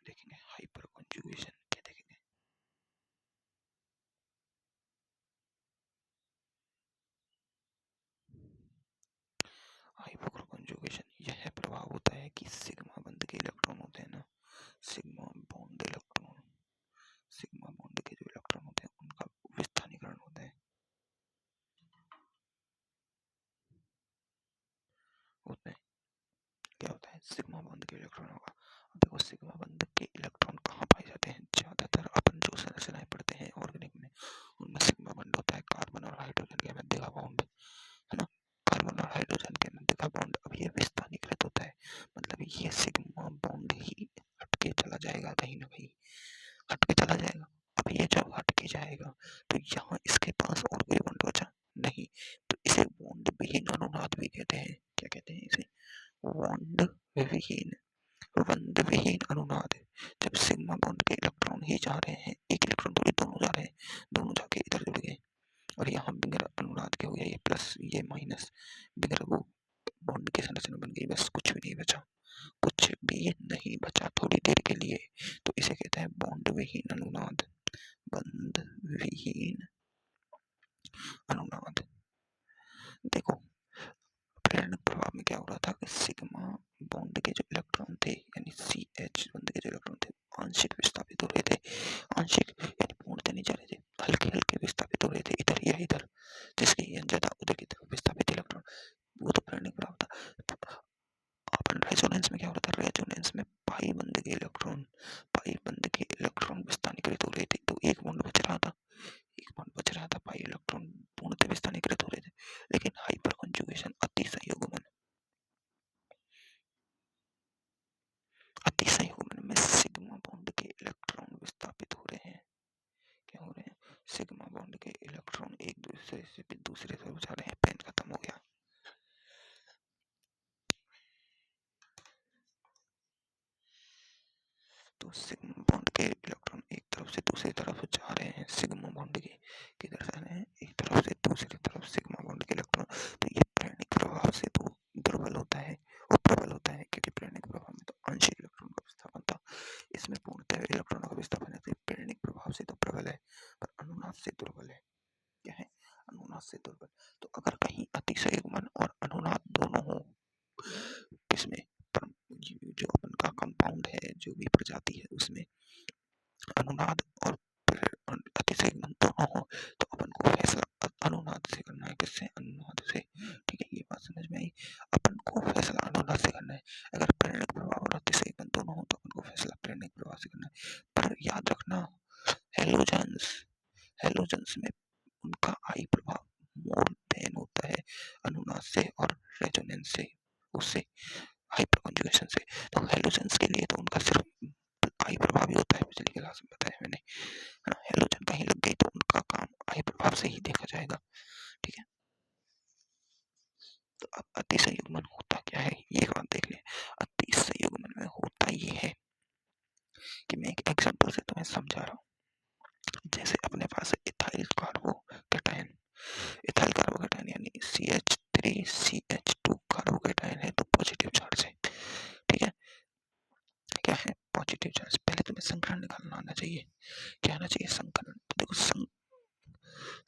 देखेंगे hyper conjugation. क्या देखेंगे? हाइपर कॉन्जुगेशन यह प्रभाव होता है कि सिग्मा बंध के इलेक्ट्रॉन होते हैं ना, sigma bond electron, sigma bond के जो इलेक्ट्रॉन होते हैं उनका विस्थानीकरण होता है, होता है। क्या होता है? सिग्मा बॉन्ड के इलेक्ट्रॉन होगा। देखो सिग्मा बॉन्ड के इलेक्ट्रॉन कहाँ पाए जाते हैं? ज्यादातर अपन जो संरचनाएं पढ़ते हैं ऑर्गेनिक में उनमें सिग्मा बॉन्ड होता है, कार्बन और हाइड्रोजन के मध्य का बॉन्ड, है ना। कार्बन और हाइड्रोजन के मध्य का बॉन्ड अब ये विस्थानीकृत होता है, मतलब ये सिग्मा बॉन्ड ही हटके चला जाएगा, कहीं ना कहीं हटके चला जाएगा। अब ये जब हटके जाएगा तो यहाँ इसके पास और कोई बॉन्ड बचा नहीं, तो इसे बॉन्ड विहीन अनुनाद भी कहते हैं। क्या कहते हैं इसे? बॉन्ड विहीन, बंध विहीन अनुनाद। जब सिग्मा बॉन्ड के इलेक्ट्रॉन ही जा रहे हैं, एक इलेक्ट्रॉन थोड़ी दोनों जा रहे हैं, दोनों जाके इधर जुड़ गए और यहाँ बिगर अनुनाद के हो गया, ये प्लस ये माइनस, बिगर वो बॉन्ड की संरचना बन गई, बस कुछ भी नहीं बचा, कुछ भी नहीं बचा थोड़ी देर के लिए, तो इसे कहते हैं बॉन्ड विहीन अनुनाद, बंध विहीन अनुनाद। देखो प्रेरणा प्रभाव में क्या हो रहा था कि सिग्मा बॉन्ड के जो इलेक्ट्रॉन थे यानी CH बॉन्ड के जो इलेक्ट्रॉन थे आंशिक विस्थापित हो रहे थे, आंशिक यानी पूर्णतः नहीं जा रहे थे, हल्के हल्के विस्थापित हो रहे थे इधर या इधर, जिसकी ज्यादा उधर की तरफ विस्थापित इलेक्ट्रॉन, वो तो प्रेरणा प्रभाव था। अपन रेजोनेंस में क्या हो रहा था? रेजोनेंस में पाई बंध के इलेक्ट्रॉन, पाई बंध के इलेक्ट्रॉन विस्थानीकृत हो रहे थे, तो एक बॉन्ड बच रहा था, एक बॉन्ड बच रहा था, पाई इलेक्ट्रॉन पूर्णतः विस्थानीकृत हो रहे थे। लेकिन हाइपर कॉन्जुगेशन अतिसंयुग्मन, अतिसंयुग्मन में सिग्मा बॉन्ड के इलेक्ट्रॉन विस्थापित हो रहे हैं। क्या हो रहे हैं? सिग्मा बॉन्ड के इलेक्ट्रॉन एक दूसरे से दूसरे तरफ जा रहे हैं। पेन खत्म हो गया। तो सिग्मा बॉन्ड के इलेक्ट्रॉन एक तरफ से दूसरी तरफ जा रहे हैं, सिग्मा बॉन्ड के किधर जा रहे हैं? एक तरफ से दूसरी तरफ सिग्मा बॉन्ड के इलेक्ट्रॉन। तो ये प्रेरणिक प्रभाव से तो दुर्बल होता है और प्रबल होता है, क्योंकि प्रेरणिक प्रभाव में तो आंशिक इलेक्ट्रॉन का विस्थापन था, इसमें पूर्णतः इलेक्ट्रॉनों का विस्थापन है, तो प्रेरणिक प्रभाव से तो प्रबल है पर अनुनाद से दुर्बल है। क्या है? अनुनाद से दुर्बल। तो अगर कहीं अतिसंयुग्मन और अनुनाद दोनों हो, इसमें जो अपन का कंपाउंड है, जो भी प्रजाति है, उसमें अनुनाद और अतिसंयुग्मन दोनों हो, तो अपन को फैसला अनुनाद से करना है। किससे? अनुनाद से। ठीक है, ये बात समझ में आई। अपन को फैसला अनुनाद से करना है। अगर प्रेरणिक प्रभाव और अतिसंयुग्मन दोनों हो तो अपन को फैसला प्रेरणिक प्रभाव से करना है। पर याद रखना, हेलोजेंस, हेलोजेंस में उनका आई प्रभाव मोर देन होता है अनुनाद से और रेजोनेंस से, उससे हाइपर कॉन्जुगेशन से। तो हेलोजेंस के लिए तो उनका सिर्फ आई प्रभाव ही होता है, पिछली क्लास में बताया मैंने, है ना। हेलोजन कहीं लग गई तो उनका काम आई प्रभाव से ही देखा जाएगा। ठीक है, तो अब अतिसंयुग्मन होता क्या है ये बात देख ले। अतिसंयुग्मन में होता ये है कि मैं एक एग्जांपल से तुम्हें समझा रहा हूँ। जैसे अपने पास इथाइल कार्बोकेटायन, इथाइल कार्बोकेटायन यानी CH3CH2 कार्बोकेटायन है, तो पॉजिटिव चार्ज है। ठीक है, क्या है? Positive charge. पहले तुम्हें संकरण निकालना आना चाहिए। क्या आना चाहिए? संकरण। तो देखो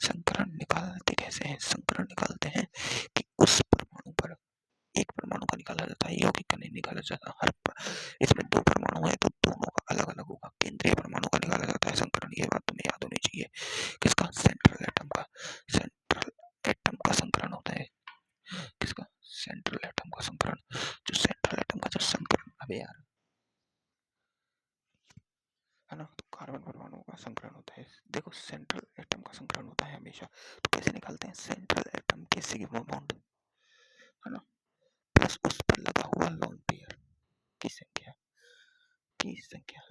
संकरण निकालते कैसे हैं? संकरण निकालते हैं कि उस परमाणु पर एक परमाणु का निकाला जाता है, यौगिक का नहीं निकाला जाता। हर इसमें दो परमाणु है तो दोनों का अलग अलग होगा, केंद्रीय परमाणु का निकाला जाता है संकरण। ये बात तुम्हें याद होनी चाहिए। किसका? सेंट्रल एटम का, सेंट्रल एटम का संकरण होता है। किसका? सेंट्रल एटम का संकरण। जो सेंट्रल एटम का जो संकरण, अबे यार, है ना, तो कार्बन परमाणु का संकरण होता है। देखो सेंट्रल एटम का संकरण होता है हमेशा, तो कैसे निकालते हैं? सेंट्रल एटम के सिग्मा बॉन्ड, है ना, प्लस उस पर लगा हुआ लोन पेयर की संख्या,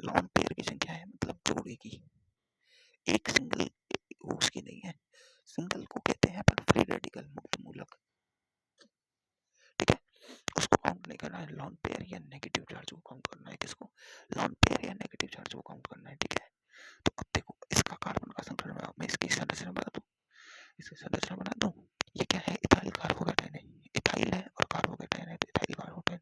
लोन पेयर की संख्या है मतलब जोड़े की। एक सिंगल उसकी नहीं है, सिंगल को कहते हैं पर फ्री रेडिकल मुक्त मूलक। ठीक है, उसको काउंट नहीं करना है, लोन पेयर या नेगेटिव चार्ज को काउंट करना है। किसको? लोन पेयर या नेगेटिव चार्ज को काउंट करना है। ठीक है, तो अब देखो इसका कार्बन का संकरण में मैं इसकी संरचना बना दूं, इसकी संरचना बना दूं। ये क्या है? इथाइल कार्बोकेटायन है, इथाइल है और कार्बोकेटायन है, तो ethyl carbocation.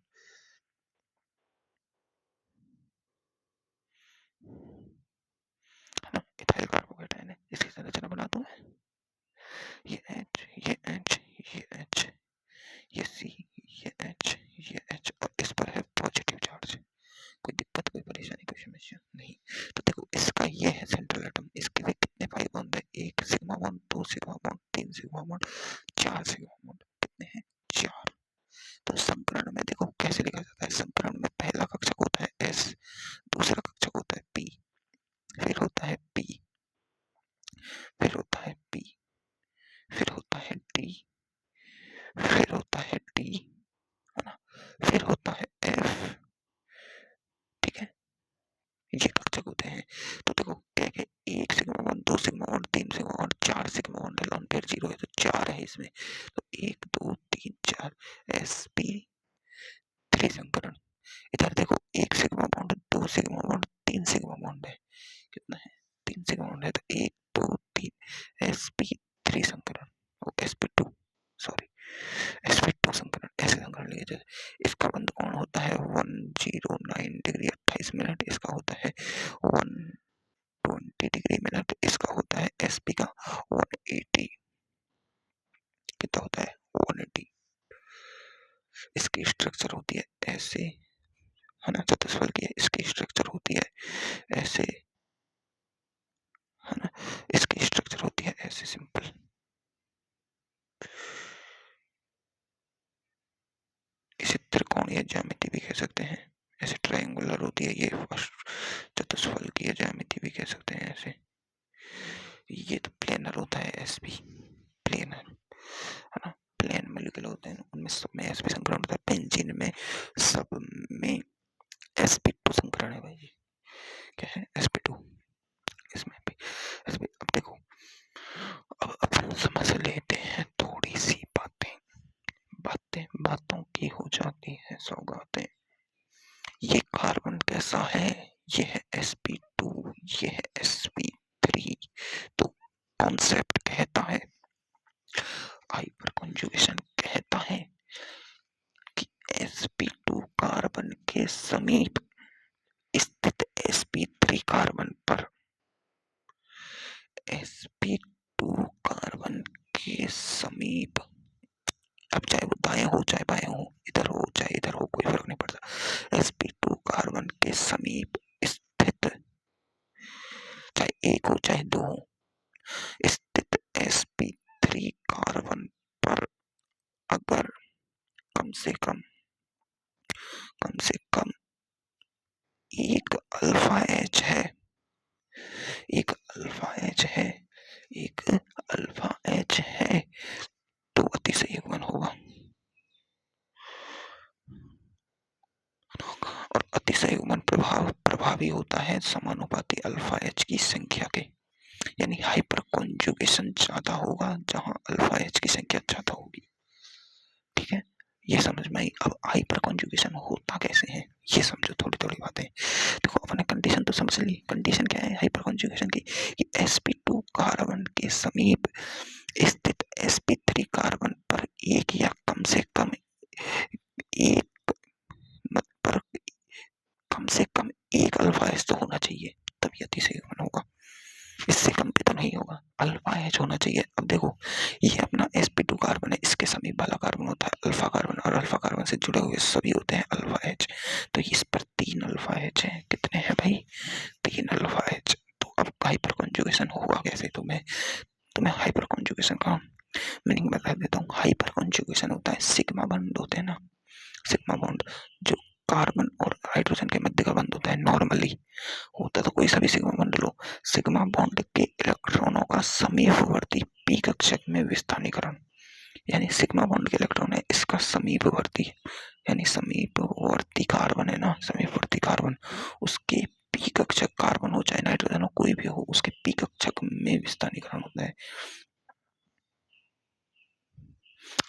Sigma bond, 4 sigma bond, कितने हैं? 4। तो संकरण में देखो कैसे लिखा जाता है, संकरण में पहला कक्षक होता है S, दूसरा कक्षक होता है P, फिर होता है P, फिर होता है P, फिर होता है D, फिर होता है D, है ना, फिर होता है F। ठीक है, ये कक्षक होते हैं। तो देखो क्या है, 1 sigma bond, 2 sigma bond, 3 sigma bond, 4 sigma bond है, लोन पेयर 0 है तो 4 है इसमें। तो 1 2 3 4 sp 3 संकरण। इधर देखो 1 sigma bond, 2 sigma bond, 3 sigma bond है, कितना है? 3 सिग्मा बॉन्ड है तो 1 2 3 sp3 संकरण, sp2 सॉरी sp2 संकरण, ऐसे संकरण लिए जाते। इसका बंध कोण होता है 109 डिग्री 28 मिनट, इसका होता है 120 डिग्री मिनट, इसका होता है sp का 180, कितना होता है? 180। इसकी स्ट्रक्चर होती है ऐसे, है ना, चतुष्फल की है, इसकी स्ट्रक्चर होती है ऐसे, है ना, इसकी स्ट्रक्चर होती है ऐसे सिंपल। इसे त्रिकोणीय ज्यामिति भी कह सकते हैं, ऐसे ट्रायंगुलर होती है ये, फर्स्ट चतुष्फल की ज्यामिति भी कह सकते हैं ऐसे। ये तो प्लेनर होता है एसपी, प्लेनर, है ना, प्लेन मॉलिक्यूल होते हैं, उनमें सब में एसपी संकरण होता है, बेंजीन में सब में sp2 संकरण है भाई जी। क्या है? sp2, इसमें भी sp। अब देखो, अब अपन समझ लेते हैं थोड़ी सी बातें, बातों की हो जाती है सौगातें। ये कार्बन कैसा है? ये है sp2, ये है sp3। तो कॉन्सेप्ट कहता है, हाइपर कॉन्जुगेशन कहता है कि sp2 कार्बन के समीप स्थित sp3 कार्बन पर, sp2 कार्बन के समीप, अब चाहे वो दाएं हो चाहे बाएं हो, इधर हो चाहे इधर हो, कोई फर्क नहीं पड़ता, sp2 कार्बन के समीप स्थित, चाहे 1 हो चाहे 2 हो, स्थित sp3 कार्बन पर अगर कम से कम एक अल्फा एच है, एक अल्फा एच है, एक अल्फा एच है, तो अतिसंयुग्मन होगा। और अतिसंयुग्मन प्रभावी होता है समानुपाती अल्फा एच की संख्या के, यानी हाइपर कॉन्जुगेशन ज्यादा होगा जहां अल्फा एच की संख्या ज्यादा होगी। ठीक है, ये समझ में आई। अब हाइपर कॉन्जुगेशन होता कैसे है ये समझो, थोड़ी थोड़ी बातें। देखो अपने कंडीशन तो समझ ली, कंडीशन क्या है हाइपर कॉन्जुगेशन की, कि sp2 कार्बन के समीप स्थित sp3 कार्बन पर एक या कम से कम एक, पर कम से कम एक अल्फा एच तो होना चाहिए, तभी अतिसंयुग्मन होगा, इससे कम भी तो नहीं होगा, अल्फा एच होना चाहिए। अब देखो ये अपना sp2 कार्बन है, इसके समीप वाला कार्बन होता है अल्फा कार्बन, और अल्फा कार्बन से जुड़े हुए सभी होते हैं अल्फा एच। तो इस पर 3 अल्फा एच है, कितने हैं भाई? 3 अल्फा एच। तो अब हाइपर कॉन्जुगेशन होगा कैसे? तुम्हें हाइपर कॉन्जुगेशन का मीनिंग बता देता हूँ। हाइपर कॉन्जुगेशन होता है, सिग्मा बॉन्ड होते हैं ना, सिग्मा बॉन्ड जो कार्बन और हाइड्रोजन के मध्य का बंध होता है, नॉर्मली होता तो कोई सा भी सिग्मा बॉन्ड लो, सिग्मा बॉन्ड के इलेक्ट्रॉनों का समीपवर्ती पी कक्षक में विस्थानीकरण, यानी सिग्मा बॉन्ड के इलेक्ट्रॉन है, इसका समीपवर्ती, यानी समीपवर्ती कार्बन है ना, समीपवर्ती कार्बन, उसके पी कक्षक कार्बन हो चाहे नाइट्रोजन हो, कोई भी हो, उसके पी कक्षक में विस्थानीकरण होता है,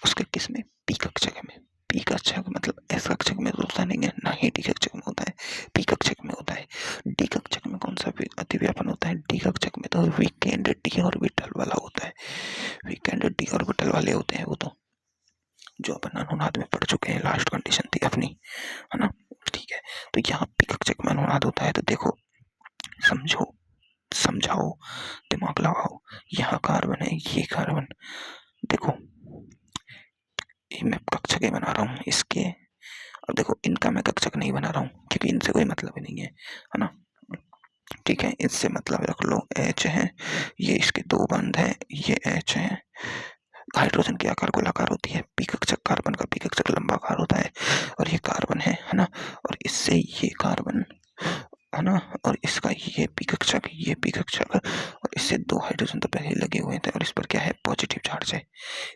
उसके किस में? पी कक्षक में। पी कक्षक मतलब एस कक्षक में तो होता नहीं है, ना ही डी कक्षक में होता है, पी कक्षक में होता है। डी कक्षक में कौन सा अतिव्यापन होता है? डी कक्षक में तो वीकेंड डी ऑर्बिटल वाला होता है, वीकेंड डी ऑर्बिटल वाले होते हैं वो तो, जो अपन अनुनाद में पढ़ चुके हैं, लास्ट कंडीशन थी अपनी, है ना। ठीक है, तो यहाँ पी कक्षक में अनुनाद होता है, तो देखो समझाओ, दिमाग लगाओ, यहाँ कार्बन है, ये कार्बन, देखो मैं कक्षक बना रहा हूँ इसके, अब देखो इनका मैं कक्षक नहीं बना रहा हूँ क्योंकि इनसे कोई मतलब ही नहीं है ना। ठीक है, इससे मतलब रख लो एच है, ये इसके 2 बंध है, ये एच है, हाइड्रोजन के आकार गोलाकार होती है, पी कक्षक कार्बन का पी कक्षक लंबा आकार होता है, और ये कार्बन है ना, और इससे ये कार्बन है ना, और इसका ये पी कक्षक, और इससे दो हाइड्रोजन तो पहले लगे हुए थे, और इस पर क्या है, पॉजिटिव चार्ज है।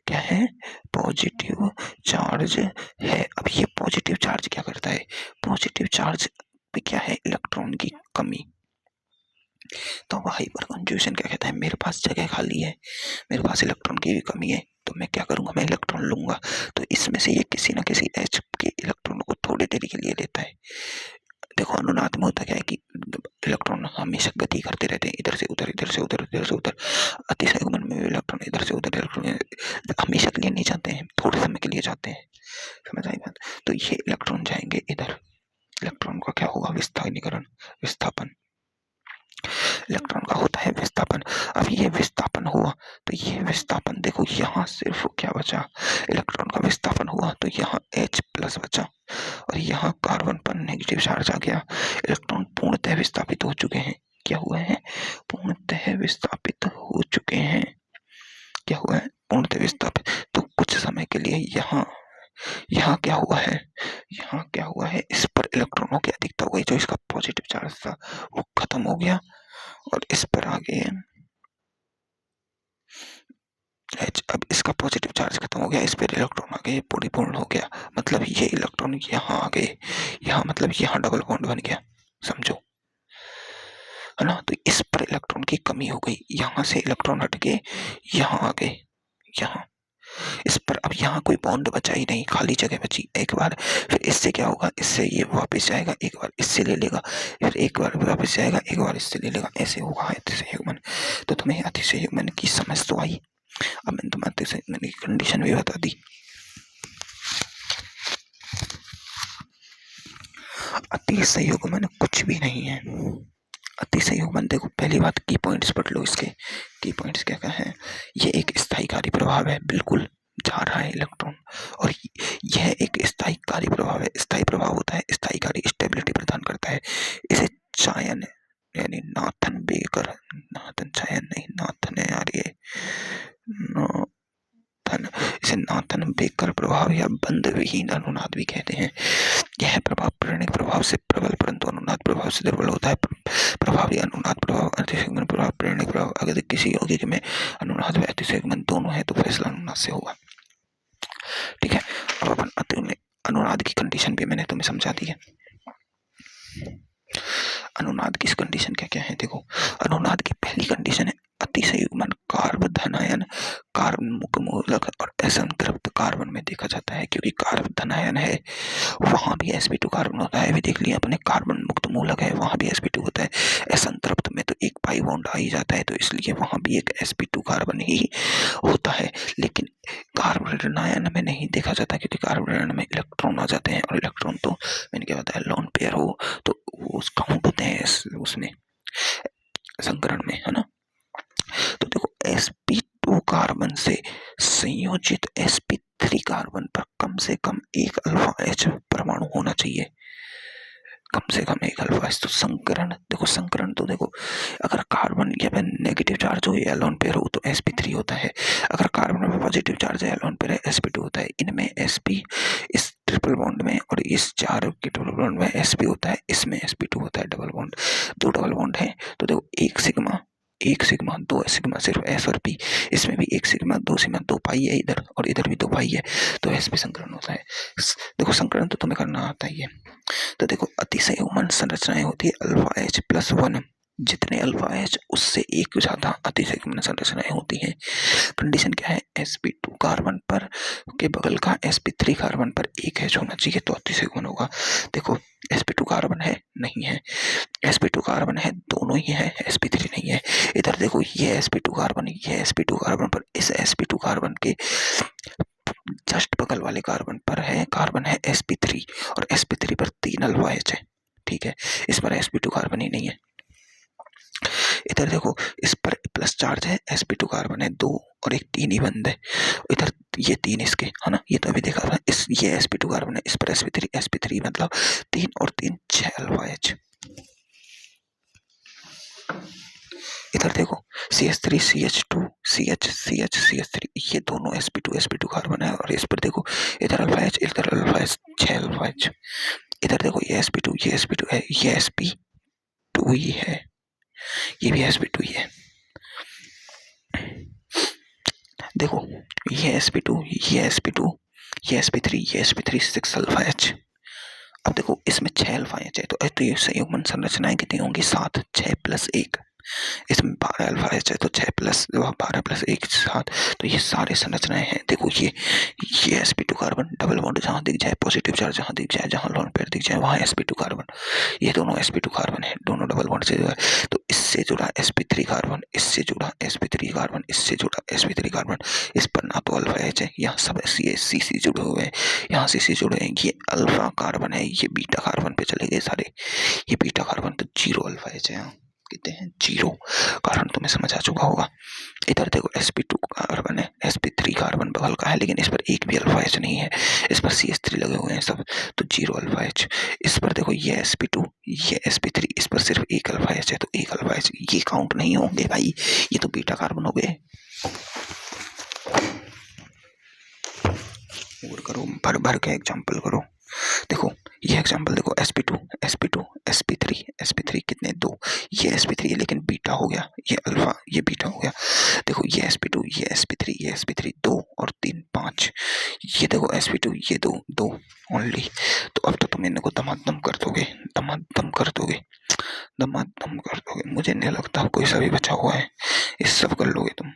क्या है, पॉजिटिव चार्ज है। अब ये पॉजिटिव चार्ज क्या करता है, पॉजिटिव चार्ज पे क्या है, इलेक्ट्रॉन की कमी। तो हाइपर कंजूशन क्या कहता है, मेरे पास जगह खाली है, मेरे पास इलेक्ट्रॉन की भी कमी है, तो मैं क्या करूंगा, मैं इलेक्ट्रॉन लूंगा। तो इसमें से ये किसी ना किसी एच के इलेक्ट्रॉन को थोड़ी देर के लिए लेता है। देखो अनुनाद में होता क्या है कि इलेक्ट्रॉन हमेशा गति करते रहते हैं, इधर से उधर, इधर से उधर, इधर से उधर। अतिसंयुग्मन में इलेक्ट्रॉन इधर से उधर, इलेक्ट्रॉन हमेशा के लिए नहीं जाते हैं, थोड़े समय के लिए जाते हैं, समझ आई बात। तो ये इलेक्ट्रॉन जाएंगे इधर, इलेक्ट्रॉन का क्या होगा, विस्थानीकरण, विस्थापन। इलेक्ट्रॉन का होता है विस्थापन। अब ये विस्थापन हुआ, तो ये विस्थापन देखो, यहाँ सिर्फ क्या बचा, इलेक्ट्रॉन का विस्थापन हुआ तो यहाँ H प्लस बचा, और यहाँ कार्बन पर नेगेटिव चार्ज आ गया। इलेक्ट्रॉन पूर्णतः विस्थापित हो चुके हैं। क्या हुआ है, पूर्णतः विस्थापित हो चुके हैं। क्या हुआ है, पूर्णतः विस्थापित। तो कुछ समय के लिए यहाँ क्या हुआ है, यहाँ क्या हुआ है, इस पर इलेक्ट्रॉनों की अधिकता हो गई, जो इसका पॉजिटिव चार्ज था वो खत्म हो गया, और इस पर आगे H, अब इसका पॉजिटिव चार्ज खत्म हो गया, इस पर इलेक्ट्रॉन आ गए, परिपूर्ण हो गया। मतलब ये इलेक्ट्रॉन यहाँ आ गए, यहाँ मतलब यहाँ डबल बॉन्ड बन गया, समझो है ना। तो इस पर इलेक्ट्रॉन की कमी हो गई, यहाँ से इलेक्ट्रॉन हट के यहाँ आ गए, यहाँ इस पर अब यहाँ कोई बॉन्ड बचा ही नहीं, खाली जगह बची। एक बार फिर इससे क्या होगा, इससे ये वापस जाएगा, एक बार इससे ले लेगा, फिर एक बार वापस जाएगा, एक बार इससे ले लेगा, ऐसे होगा अतिसंयुग्मन। तो तुम्हें अतिसंयुग्मन की समझ तो आई। अब मैंने तुम्हें अतिसंयुग्मन की कंडीशन भी बता दी। अतिसंयुग्मन कुछ भी नहीं है। अतिसंयुग्मन देखो, पहली बात की पॉइंट्स पढ़ लो, इसके की पॉइंट्स क्या क्या है। ये एक स्थायी कार्य प्रभाव है, बिल्कुल जा रहा है इलेक्ट्रॉन, और यह एक स्थायी कार्य प्रभाव है। स्थायी प्रभाव होता है, स्थायी कार्य स्टेबिलिटी प्रदान करता है। इसे चायन यानी नाथन बेकर, नाथन चायन नहीं, नाथन है यार, ये नाथन, इसे नाथन बेकर प्रभाव या बंध विहीन अनुनाद भी कहते हैं। यह प्रभाव प्रेरणिक प्रभाव से प्रबल परंतु अनुनाद प्रभाव से दुर्बल होता है। प्रभावी अनुनाद प्रभाव, अतिसंयुग्मन प्रभाव, प्रेरणिक प्रभाव। अगर किसी यौगिक में अनुनाद व अतिसंयुग्मन दोनों है तो फैसला अनुनाद से होगा। ठीक है, अब अपन अनुनाद की कंडीशन भी मैंने तुम्हें समझा दी है। अनुनाद की कंडीशन क्या क्या है, देखो अनुनाद की पहली कंडीशन है अतिसंयुग्मन कार्ब धनायन, कार्बन मुक्त मूलक और असंतृप्त कार्बन में देखा जाता है। क्योंकि कार्ब धनायन है, वहां भी sp2 कार्बन होता है, अभी देख लिया अपने। कार्बन मुक्त मूलक है, वहां भी sp2 होता है। असंतृप्त में तो एक पाई बॉन्ड आ ही जाता है, तो इसलिए वहां भी एक sp2 कार्बन ही होता है। लेकिन कार्बन ऋणायन में नहीं देखा जाता, क्योंकि कार्बन ऋणायन में इलेक्ट्रॉन आ जाते हैं, और इलेक्ट्रॉन तो मैंने क्या बताया, लोन पेयर हो तो वो काउंट होते हैं उसमें संकरण में, है ना। तो देखो sp2 कार्बन से संयोजित sp3 कार्बन पर कम से कम एक अल्फा H परमाणु होना चाहिए, कम से कम एक अल्फा H। तो संकरण देखो, संकरण तो देखो, अगर कार्बन या फिर नेगेटिव चार्ज हो या लोन पेयर हो तो sp3 होता है, अगर कार्बन में पॉजिटिव चार्ज है या लोन पेयर है sp2 होता है। इनमें sp इस ट्रिपल बॉन्ड में और इस चार के ट्रिपल बॉन्ड में sp होता है, इसमें sp2 होता है। डबल बॉन्ड, दो डबल बॉन्ड है, तो देखो एक सिग्मा दो सिग्मा सिर्फ S और P, इसमें भी एक सिग्मा दो पाई है इधर, और इधर भी दो पाई है, तो S पे संकरण होता है। देखो संकरण तो तुम्हें करना आता ही है। तो देखो अतिसंयुग्मन संरचनाएं होती है अल्फा H प्लस 1, जितने अल्फा H उससे एक ज्यादा अतिसंयुग्मन संरचनाएं होती हैं। कंडीशन क्या है, sp2 कार्बन पर के बगल का sp3 कार्बन पर एक H होना चाहिए तो अतिसंयुग्मन होगा। देखो sp2 कार्बन है, नहीं है, sp2 कार्बन है, दोनों ही है, sp3 नहीं है। इधर देखो ये sp2 कार्बन, ये sp2 कार्बन पर, इस sp2 कार्बन के जस्ट बगल वाले कार्बन पर है, कार्बन है sp3, और sp3 पर 3 अल्फा H है। ठीक है, इस पर sp2 कार्बन ही नहीं है। इधर देखो, इस पर प्लस चार्ज है, sp2 कार्बन है 2 और एक 3 ही बंद है। इधर ये 3 इसके, है ना, ये तो अभी देखा था। इस ये sp2 कार्बन है, इस पर sp3 मतलब 3 और 3 6 अल्फा H। इधर देखो CH3 CH2 CH CH CH3, ये दोनों sp2 कार्बन है। और इस पर देखो इधर अल्फा H, इधर अल्फा H, 6 अल्फा H। इधर देखो ये sp2 है, ये sp2 ही है, ये भी sp2 ही है। देखो ये sp2, ये sp2, ये sp3, ये sp3, 6 अल्फा H। अब देखो इसमें 6 अल्फा H है, तो ये संयुग्मन संरचनाएं कितनी होंगी? 7, 6 + 1। इसमें 12 अल्फा H है, तो 6 + 12 + 1 7। तो ये सारे संरचनाएं हैं। देखो ये sp2 कार्बन, डबल बॉन्ड जहां दिख जाए, पॉजिटिव चार्ज जहां दिख जाए, जहां लोन पेयर दिख जाए, वहां sp2 कार्बन। ये दोनों sp2 कार्बन है, दोनों डबल बॉन्ड से जुड़ा है। तो इससे जुड़ा sp3 कार्बन, इससे जुड़ा sp3 कार्बन, इससे जुड़ा sp3 कार्बन। इस पर ना तो अल्फा H है, यहाँ सब CC जुड़े हुए हैं, यहाँ CC जुड़े हैं। ये अल्फा कार्बन है, ये बीटा कार्बन पे चले गए सारे। ये बीटा कार्बन, तो 0 अल्फा H है यहाँ। कितने हैं? 0। कारण तुम्हें समझ आ चुका होगा। इधर देखो sp2 कार्बन है, sp3 कार्बन बगल का है, लेकिन इस पर एक भी अल्फा H नहीं है, इस पर CH3 लगे हुए हैं सब, तो 0 अल्फा H। इस पर देखो ये sp2, ये sp3, इस पर सिर्फ एक अल्फा H है, तो 1 अल्फा H। ये काउंट नहीं होंगे भाई, ये तो बीटा कार्बन हो गए। और करो, भर भर के एग्जाम्पल करो। देखो ये एग्जाम्पल देखो, sp2 sp3 कितने? 2। ये sp3 है, लेकिन बीटा हो गया, ये अल्फा, ये बीटा हो गया। देखो ये sp2, ये sp3 2 और 3 5। ये देखो sp2, ये 2 ओनली। तो अब तो तुम इनको दमादम कर दोगे, दमादम कर दोगे, दमादम कर दोगे। मुझे नहीं लगता कोई सा भी बचा हुआ है, ये सब कर लोगे तुम।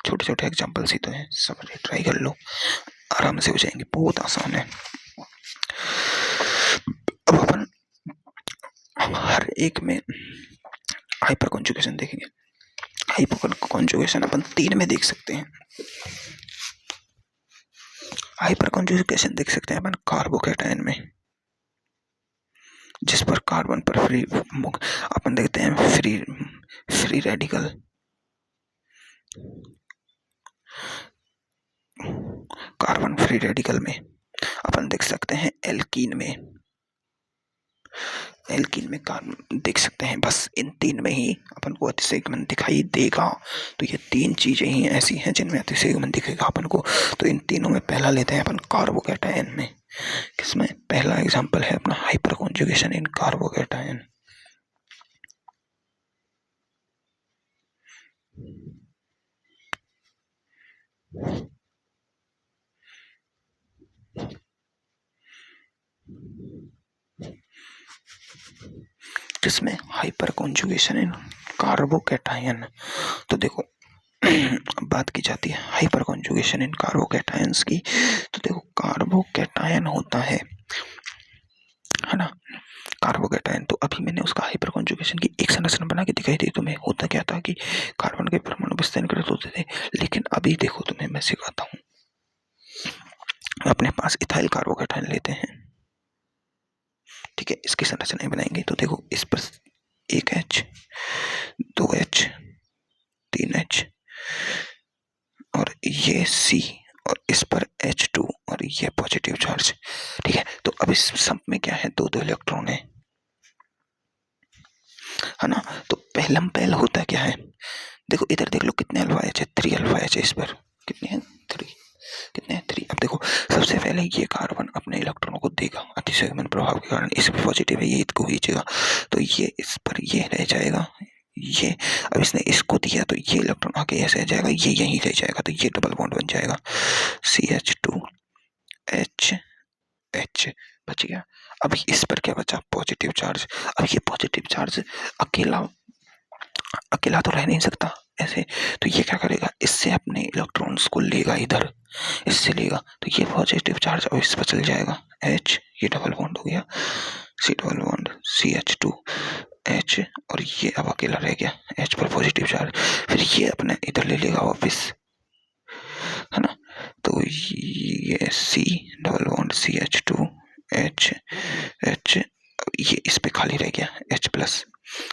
छोटे छोटे एग्जाम्पल्स ही तो हैं, सब ट्राई कर लो, आराम से हो जाएंगे, बहुत आसान है। अब अपन हर एक में हाइपर कॉन्जुगेशन देखेंगे। हाइपर कॉन्जुगेशन अपन 3 में देख सकते हैं। हाइपर कॉन्जुगेशन देख सकते हैं अपन कार्बोकैटायन में, जिस पर कार्बन पर फ्री अपन देखते हैं free radical. Carbon free radical में अपन देख सकते हैं एल्कीन में, एल्कीन में कार्बन देख सकते हैं। बस इन 3 में ही अपन को अतिशयगमन दिखाई देगा। तो ये 3 चीजें ही ऐसी हैं जिनमें अतिशयगमन दिखेगा अपन को। तो इन तीनों में पहला लेते हैं अपन कार्बोकैटायन में। किसमें? पहला एग्जांपल है अपना हाइपर कॉन्जुगेशन इन कार्बोकैटायन। जिसमें हाइपर कॉन्जुगेशन इन कार्बोकैटायन। तो देखो बात की जाती है हाइपर कॉन्जुगेशन इन कार्बोकैटायंस की। तो देखो कार्बोकैटायन होता है ना, कार्बोकैटायन। तो अभी मैंने उसका हाइपर कॉन्जुगेशन की एक संरचना बना के दिखाई दी तुम्हें। होता क्या था कि कार्बन के परमाणु विस्तारित होते थे, लेकिन अभी देखो तुम्हें मैं सिखाता हूँ। अपने पास इथाइल कार्बोकैटायन लेते हैं, ठीक है, इसकी संरचनाएं बनाएंगे। तो देखो इस पर 1H 2H 3H और ये C और इस पर H2 और ये पॉजिटिव चार्ज, ठीक है। तो अब इस सब में क्या है? 2 इलेक्ट्रॉन है ना। तो पहला होता क्या है? देखो इधर देख लो कितने अल्फा H है, 3 अल्फा H है। इस पर कितने हैं? 3। कितने हैं? 3। अब देखो सबसे पहले ये कार्बन अपने इलेक्ट्रॉनों को देगा अतिशयगमन प्रभाव के कारण, इस पर पॉजिटिव है, ये इसको खींचेगा, तो ये इस पर ये रह जाएगा। ये अब इसने इसको दिया तो ये इलेक्ट्रॉन आके ऐसे आ जाएगा, ये यहीं रह जाएगा, तो ये डबल बॉन्ड बन जाएगा, CH2 H बच गया। अभी इस पर क्या बचा? Positive charge. अब ये पॉजिटिव चार्ज अकेला तो रह नहीं सकता ऐसे, तो ये क्या करेगा? इससे अपने इलेक्ट्रॉन्स को लेगा, इधर इससे लेगा, तो ये पॉजिटिव चार्ज अब इस पर चल जाएगा, H, ये डबल बॉन्ड हो गया, C double bond CH2 H, और ये अब अकेला रह गया, H पर पॉजिटिव चार्ज। फिर ये अपने इधर ले लेगा वापिस, है ना। तो ये C double bond CH2 H H, ये इस पे खाली रह गया H प्लस।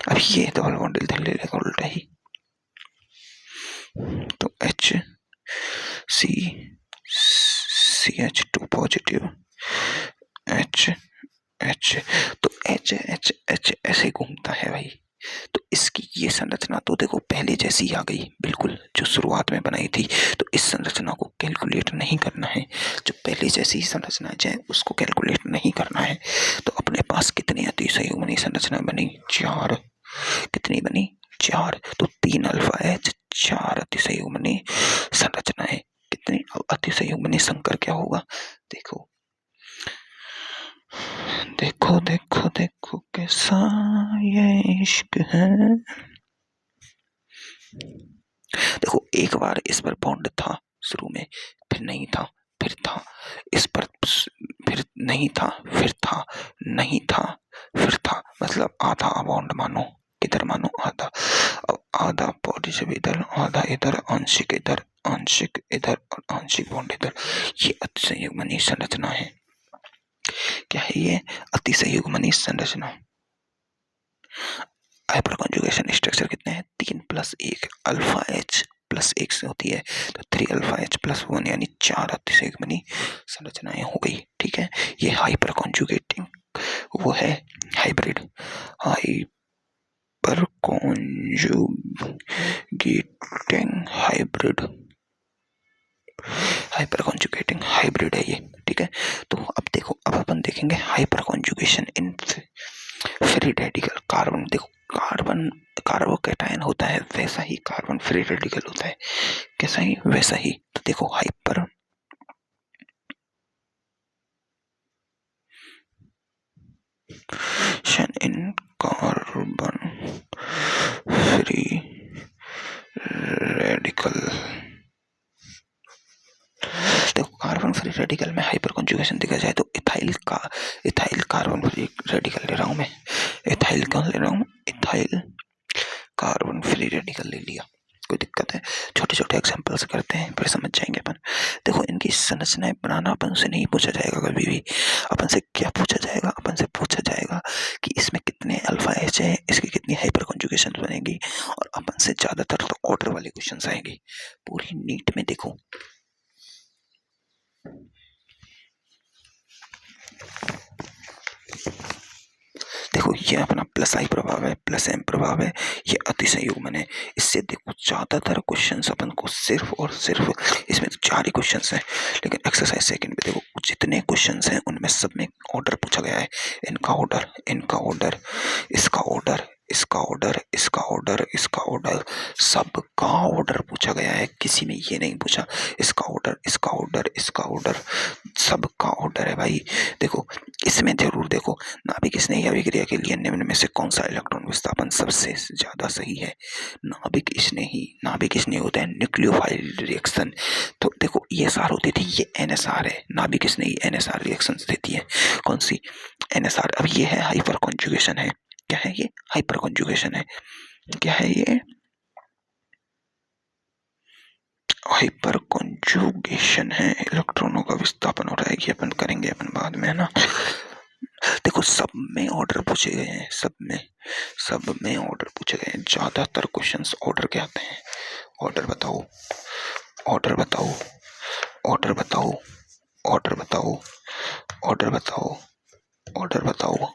अब ये डबल बॉन्ड इधर ले लेगा उल्टा ही, तो H C CH2 positive H H, तो H H H ऐसे घूमता है भाई। तो इसकी ये संरचना तो देखो पहले जैसी आ गई बिल्कुल जो शुरुआत में बनाई थी। तो इस संरचना को कैलकुलेट नहीं करना है, जो पहले जैसी संरचना है उसको कैलकुलेट नहीं करना है। तो अपने पास कितनी अतिसंयुग्मनीय संरचना बनी? 4। कितनी बनी? 4। तो 3 अल्फा एच, 4 अतिसंयुग्मनीय संरचनाएं। कितनी अतिसंयुग्मनीय संकर क्या होगा? देखो देखो देखो देखो कैसा ये इश्क है। देखो एक बार इस पर बॉन्ड था शुरू में, फिर नहीं था, फिर था, इस पर फिर नहीं था, फिर था, नहीं था, फिर था, मतलब आधा बॉन्ड मानो, किधर मानो आधा। अब आधा पॉजिटिव इधर, आधा इधर, आंशिक इधर, आंशिक इधर और आंशिक बॉन्ड इधर। ये अतिसंयुग्मनीय संरचना है। क्या है ये? अतिसंयुग्मनीय संरचना। हाइपर कॉन्जुगेशन स्ट्रक्चर कितने हैं? 3 + 1 अल्फा एच प्लस 1 से होती है, तो 3 अल्फा एच प्लस 1 यानी 4 अतिसंयुग्मनीय संरचनाएं हो गई। ठीक है, ये हाइपर कॉन्जुगेटिंग वो है hybrid. Hyper conjugating hybrid, hyper conjugating hybrid है ये। ठीक है, तो अब देखो, अब अपन देखेंगे hyper conjugation in free radical. Carbon, देखो कार्बन कार्बोकैटायन होता है वैसा ही कार्बन फ्री रेडिकल होता है, कैसा ही? वैसा ही। तो देखो हाइपर इन कार्बन फ्री रेडिकल, देखो कार्बन फ्री रेडिकल में हाइपर कॉन्जुगेशन देखा जाए तो इथाइल कार्बन फ्री रेडिकल ले रहा हूं मैं। इथाइल कौन ले रहा हूं? इथाइल कार्बन फ्री रेडिकल ले लिया। कोई दिक्कत है? छोटे छोटे एग्जांपल से करते हैं, फिर समझ जाएंगे अपन। देखो इनकी संरचनाएं बनाना अपन से नहीं पूछा जाएगा कभी भी। अपन से क्या पूछा जाएगा? अपन से पूछा जाएगा कि इसमें कितने अल्फा एच है, इसकी कितनी हाइपर कॉन्जुगेशन बनेगी, और अपन से ज्यादातर तो ऑर्डर वाले क्वेश्चन आएंगे पूरी नीट में। देखो देखो ये अपना प्लस आई प्रभाव है, प्लस एम प्रभाव है, ये अतिसंयुग्मन है। इससे देखो ज्यादातर क्वेश्चंस अपन को सिर्फ और सिर्फ, इसमें तो 4 ही क्वेश्चंस हैं, लेकिन एक्सरसाइज सेकंड में देखो जितने क्वेश्चंस हैं उनमें सब में ऑर्डर पूछा गया है। इनका ऑर्डर, इनका ऑर्डर, इसका ऑर्डर, इसका ऑर्डर, इसका ऑर्डर, इसका ऑर्डर, सबका ऑर्डर पूछा गया है। किसी में ये नहीं पूछा इसका ऑर्डर, इसका ऑर्डर, इसका ऑर्डर, सबका ऑर्डर है भाई। देखो इसमें जरूर देखो नाभिक स्नेही अभिक्रिया के लिए निम्न में से कौन सा इलेक्ट्रॉन विस्थापन सबसे ज्यादा सही है? नाभिक स्नेही होता है न्यूक्लियोफाइल रिएक्शन। तो देखो ये सार होती थी, ये एनएसआर है, नाभिक स्नेही एनएसआर रिएक्शन देती है। कौन सी? एनएसआर। अब ये है हाइपर कॉन्जुगेशन है। क्या है ये? हाइपर कॉन्जुगेशन है। क्या है ये? हाइपर कॉन्जुगेशन है, इलेक्ट्रॉनों का विस्थापन हो रहा है। ये अपन करेंगे अपन बाद में, है ना। देखो सब में ऑर्डर पूछे गए हैं, सब में ऑर्डर पूछे गए हैं। ज्यादातर क्वेश्चंस ऑर्डर के आते हैं। ऑर्डर बताओ, ऑर्डर बताओ, ऑर्डर बताओ, ऑर्डर बताओ, ऑर्डर बताओ, ऑर्डर बताओ,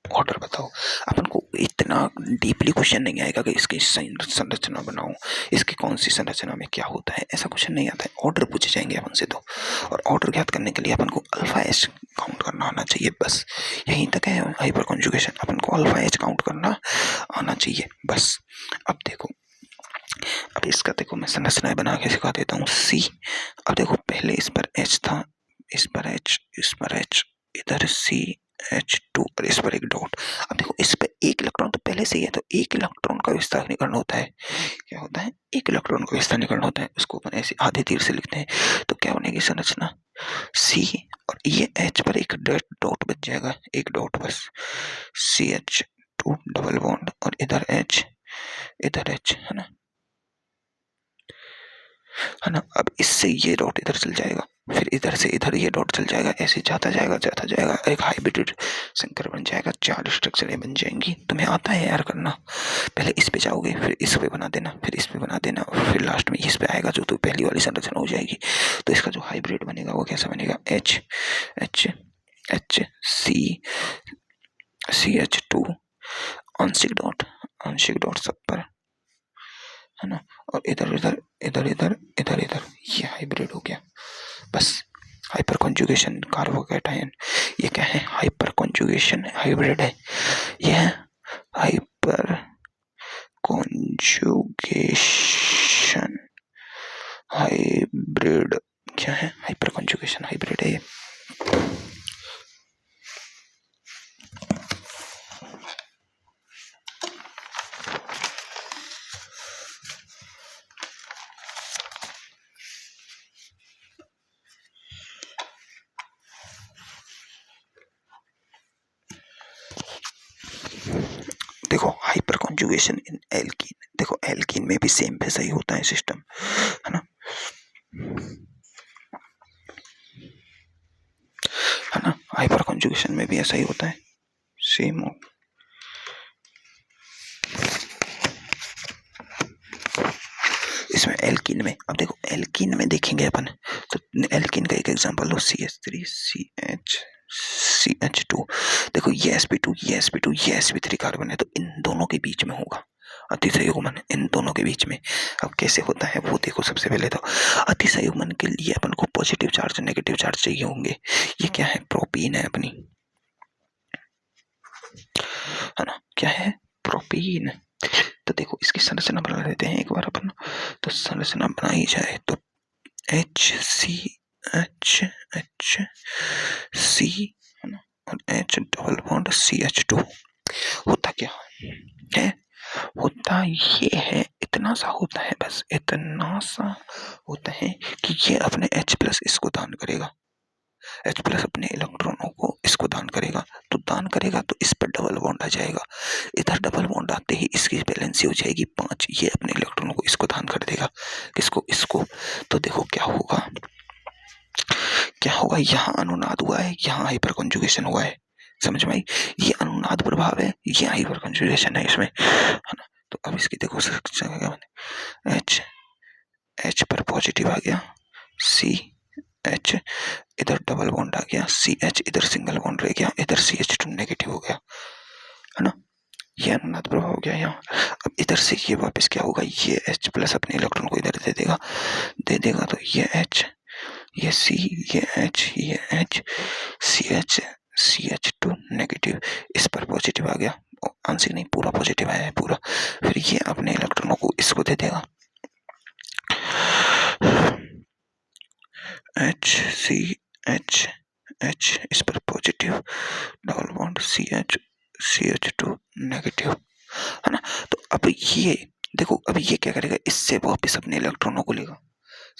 ऑर्डर बताओ। अपन को इतना डीपली क्वेश्चन नहीं आएगा कि इसकी संरचना बनाओ, इसकी कौन सी संरचना में क्या होता है, ऐसा क्वेश्चन नहीं आता है। ऑर्डर पूछे जाएंगे अपन से तो, और ऑर्डर ज्ञात करने के लिए अपन को अल्फा एच काउंट करना आना चाहिए, बस यहीं तक है हाइपर कॉन्जुगेशन। अपन को अल्फा एच काउंट करना आना चाहिए बस। अब देखो, अब इसका देखो मैं संरचनाएं बना के सिखा देता हूँ। सी, अब देखो पहले इस पर एच था, इस पर एच, इस पर एच, इधर सी H2 और इस पर एक डॉट। अब देखो इस पे एक इलेक्ट्रॉन तो पहले से ही है, तो एक इलेक्ट्रॉन का विस्तार निकरण होता है। क्या होता है? एक इलेक्ट्रॉन का विस्तार निकरण होता है। उसको अपन ऐसे आधे तीर से लिखते हैं। तो क्या बनेगी संरचना? C, और ये H पर एक डॉट बच जाएगा, एक डॉट बस, CH2 डबल बॉन्ड, और इधर H, इधर H, है ना, है ना। अब इससे ये डॉट इधर चल जाएगा, फिर इधर से इधर ये डॉट चल जाएगा, ऐसे जाता जाएगा, जाता जाएगा, एक हाइब्रिड संकर बन जाएगा। 4 स्ट्रक्चरें बन जाएंगी। तुम्हें आता है यार करना। पहले इस पे जाओगे, फिर इस पे बना देना, फिर इस पे बना देना, और फिर लास्ट में इस पे आएगा जो तो पहली वाली संरचना हो जाएगी। तो इसका जो हाइब्रिड बनेगा वो कैसा बनेगा? H H H CH2 आंशिक डॉट सब पर, और इधर इधर इधर इधर इधर इधर, ये हाइब्रिड हो गया बस। हाइपर कॉन्जुगेशन कार्बोकैटायन, ये क्या है? हाइपर कॉन्जुगेशन हाइब्रिड है। यह हाइपर कॉन्जुगेशन हाइब्रिड क्या है? हाइपर कॉन्जुगेशन हाइब्रिड है ये। देखो हाइपर कॉन्जुगेशन इन एल्कीन, देखो एल्कीन में भी सेम वैसा ही होता है सिस्टम, है ना, है ना। हाइपर कॉन्जुगेशन में भी ऐसा ही होता है, सेम हो। इसमें एल्कीन में, अब देखो एल्कीन में देखेंगे अपन, तो एल्कीन का एक एग्जांपल लो, CH3CH2। देखो ये sp2 ये sp2 ये sp3 कार्बन है, तो इन दोनों के बीच में होगा अतिसंयुग्मन, इन दोनों के बीच में। अब कैसे होता है वो देखो। सबसे पहले तो अतिसंयुग्मन के लिए अपन को पॉजिटिव चार्ज नेगेटिव चार्ज चाहिए होंगे। ये क्या है? प्रोपीन है अपनी, है ना, क्या है? प्रोपीन। तो देखो इसकी संरचना बना लेते हैं एक बार अपन। तो संरचना बनाई जाए तो HCHHC, है ना, और H डबल बॉन्ड CH2। होता क्या है? होता ये है, इतना सा होता है, बस इतना सा होता है कि ये अपने H+ इसको दान करेगा, H+ अपने इलेक्ट्रॉनों को इसको दान करेगा। तो दान करेगा तो इस पर डबल बॉन्ड आ जाएगा, इधर डबल बॉन्ड आते ही इसकी वैलेंसी हो जाएगी 5। ये अपने इलेक्ट्रॉनों को इसको दान कर देगा, किसको? इसको। तो देखो क्या होगा, क्या होगा? यहाँ अनुनाद हुआ है, यहाँ हाइपर कॉन्जुगेशन हुआ है, समझ में आई? ये अनुनाद प्रभाव है, ये हाइपर कॉन्जुगेशन है इसमें, है ना। तो अब इसकी देखो H पर पॉजिटिव आ गया, CH इधर डबल बॉन्ड आ गया, CH इधर सिंगल बॉन्ड रह गया, इधर CH2 नेगेटिव हो गया, है ना। ये अनुनाद प्रभाव हो गया यहाँ। अब इधर से ये वापस क्या होगा? ये H+ अपने इलेक्ट्रॉन को इधर दे देगा तो ये H, ये C, ये H, ये H, CH2 नेगेटिव, इस पर पॉजिटिव आ गया, आंसर नहीं पूरा पॉजिटिव आया है पूरा। फिर ये अपने इलेक्ट्रॉनों को इसको दे देगा, HCH इस पर positive, double bond CH2 negative, है ना। तो अब ये देखो, अब ये क्या करेगा? इससे वापस अपने इलेक्ट्रॉनों को लेगा,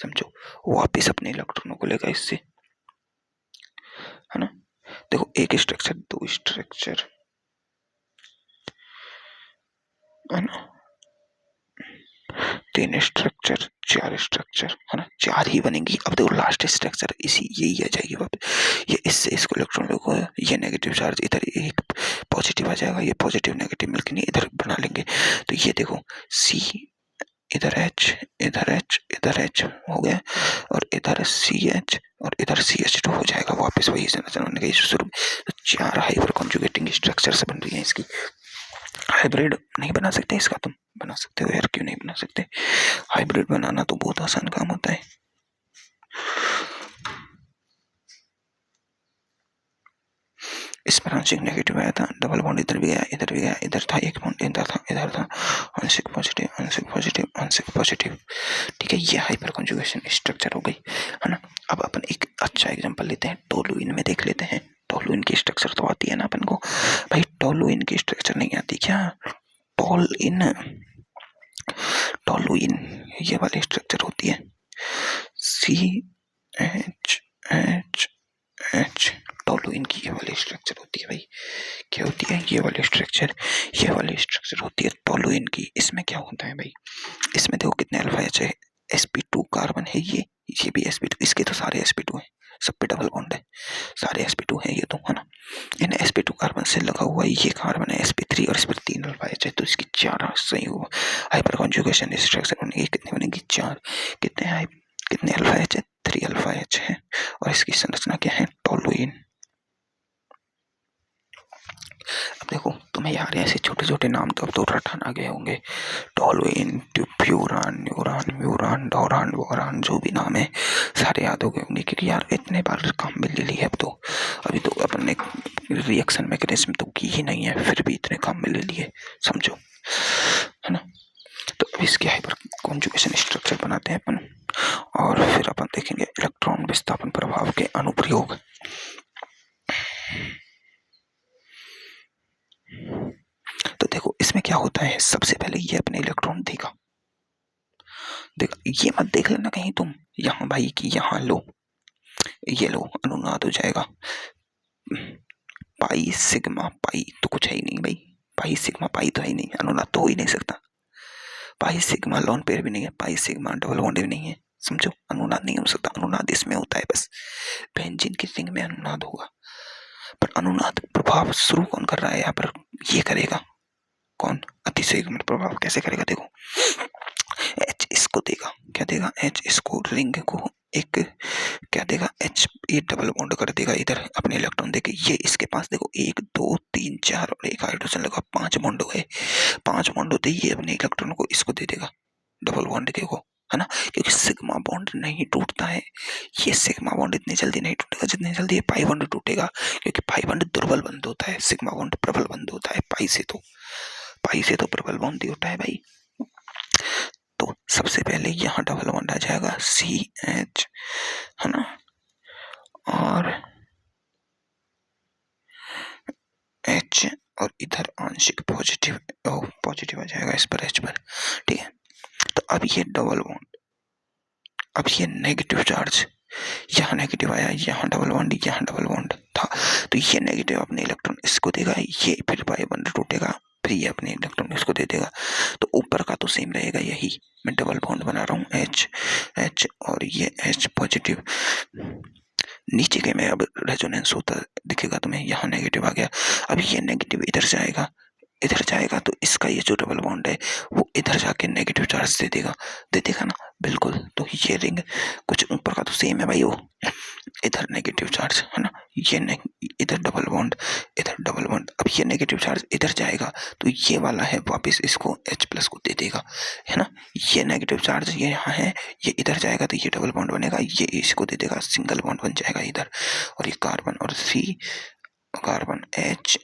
समझो, वापस अपने इलेक्ट्रॉनों को लेगा इससे, है ना। देखो एक स्ट्रक्चर, दो स्ट्रक्चर, है ना, तीन स्ट्रक्चर, चार स्ट्रक्चर, है ना, चार ही बनेंगी। अब देखो लास्ट स्ट्रक्चर इसी यही आ जाएगी वापस, ये इससे इसको इलेक्ट्रॉन को, ये नेगेटिव चार्ज इधर एक पॉजिटिव आ जाएगा, ये पॉजिटिव नेगेटिव मिलकर नहीं इधर बना लेंगे। तो ये देखो C इधर H इधर H इधर H हो गया, और इधर CH और इधर CH2 हो जाएगा वापस वही संरचना बनने का शुरू में। तो चार हाइपर कॉन्जुगेटिंग स्ट्रक्चर्स बन रही हैं इसकी। हाइब्रिड नहीं बना सकते इसका? तुम बना सकते हो यार, क्यों नहीं बना सकते? हाइब्रिड बनाना तो बहुत आसान काम होता है। इस पर आंशिक नेगेटिव आया था, डबल बॉन्ड इधर भी गया, इधर भी गया, इधर था एक बॉन्ड, इधर था, आंशिक पॉजिटिव आंशिक पॉजिटिव आंशिक पॉजिटिव। ठीक है, ये हाइपर कॉन्जुगेशन स्ट्रक्चर हो गई, है ना। अब अपन एक अच्छा एग्जांपल लेते हैं, टोलुइन में देख लेते हैं। टोलुइन की स्ट्रक्चर तो आती है ना अपन को भाई? टोलुइन की स्ट्रक्चर नहीं आती क्या? टोलुइन ये वाली स्ट्रक्चर होती है, CH टोलुइन की ये वाली स्ट्रक्चर होती है भाई। क्या होती है? ये वाली स्ट्रक्चर होती है टोलुइन की। इसमें क्या होता है भाई? इसमें देखो कितने अल्फा एच है, sp2 कार्बन है, ये भी sp2, इसके तो सारे sp2 है, सब पे डबल बॉन्ड है, सारे sp2 है ये तो, है ना। इन sp2 कार्बन से लगा हुआ ये कार्बन है sp3, और इस पर 3 अल्फा एच है, तो इसकी 4 संयुग्म हाइपर कॉन्जुगेशन स्ट्रक्चर बनेगी। कितनी बनेगी? 4। कितने अल्फा एच है? 3 अल्फा एच है, और इसकी संरचना क्या है? टोलुइन। अब देखो तुम्हें में यार ऐसे छोटे छोटे नाम तो अब तो रटन आ गए होंगे। टोलुइन, प्यूरान, न्यूरान, म्यूरान, डोरान, बोरान, जो भी नाम है सारे याद हो गए होंगे, क्योंकि यार इतने बार काम में ले ली है। अब तो अभी तो अपन ने रिएक्शन मैकेनिज्म तो की ही नहीं है, फिर भी इतने काम में ले लिए, समझो, है ना। तो अब इसके हाइपर कॉन्जुगेशन स्ट्रक्चर बनाते हैं अपन, और फिर अपन देखेंगे इलेक्ट्रॉन विस्थापन प्रभाव के अनुप्रयोग। तो देखो इसमें क्या होता है, सबसे पहले ये अपने इलेक्ट्रॉन देगा, ये मत देख लेना कहीं तुम यहाँ भाई कि यहाँ लो, ये लो अनुनाद हो जाएगा, पाई सिग्मा पाई तो कुछ है ही नहीं भाई, पाई सिग्मा पाई तो है ही नहीं, अनुनाद तो हो ही नहीं सकता। पाई सिग्मा लॉन पेयर भी नहीं है, पाई सिग्मा डबल बॉन्ड भी नहीं है, समझो, अनुनाद नहीं हो सकता। अनुनाद इसमें होता है बस बेंजीन की रिंग में अनुनाद होगा, पर अनुनाद प्रभाव शुरू कौन कर रहा है यहाँ पर, ये करेगा कौन, अतिसंयुग्मन प्रभाव। कैसे करेगा देखो, एच इसको देगा, क्या देगा, एच इसको रिंग को एक क्या देगा, एच ये डबल बॉन्ड कर देगा इधर अपने इलेक्ट्रॉन देके, ये इसके पास देखो 1 2 3 4 और एक हाइड्रोजन लगा, 5 बॉन्ड हो गए, 5 बॉन्ड होते ही ये अपने इलेक्ट्रॉन को इसको दे देगा डबल बॉन्ड के को, है ना, क्योंकि सिग्मा बॉन्ड नहीं टूटता है, ये सिग्मा बॉन्ड इतनी जल्दी नहीं टूटेगा जितनी जल्दी ये पाई बॉन्ड टूटेगा, क्योंकि पाई बॉन्ड दुर्बल बंध होता है, सिग्मा बॉन्ड प्रबल बंध होता है, पाई से तो प्रबल बॉन्ड ही होता है भाई। तो सबसे पहले यहाँ डबल बॉन्ड आ जाएगा CH, है ना, और H, और इधर आंशिक पॉजिटिव आ जाएगा इस पर H पर, ठीक है। तो अब ये डबल बॉन्ड, अब ये नेगेटिव चार्ज, यहाँ नेगेटिव आया, यहाँ डबल बॉन्ड था, तो ये नेगेटिव अपने इलेक्ट्रॉन इसको देगा, ये फिर पाई बॉन्ड टूटेगा, फिर ये अपने इलेक्ट्रॉन इसको दे देगा, तो ऊपर का तो सेम रहेगा, यही मैं डबल बॉन्ड बना रहा हूँ H और ये H पॉजिटिव, नीचे के में अब रेजोनेंस होता दिखेगा तुम्हें, यहाँ नेगेटिव आ गया, अब ये नेगेटिव इधर जाएगा तो इसका ये जो डबल बॉन्ड है वो इधर जाके नेगेटिव चार्ज दे देगा ना, बिल्कुल। तो ये रिंग कुछ ऊपर का तो सेम है भाई, वो इधर नेगेटिव चार्ज, है ना, ये इधर डबल बॉन्ड, अब ये नेगेटिव चार्ज इधर जाएगा तो ये वाला है वापस इसको H+ को दे देगा, है ना, ये नेगेटिव चार्ज ये यहाँ है, ये इधर जाएगा तो ये डबल बॉन्ड बनेगा, ये इसको दे देगा, सिंगल बॉन्ड बन जाएगा इधर, और ये कार्बन और C, कार्बन H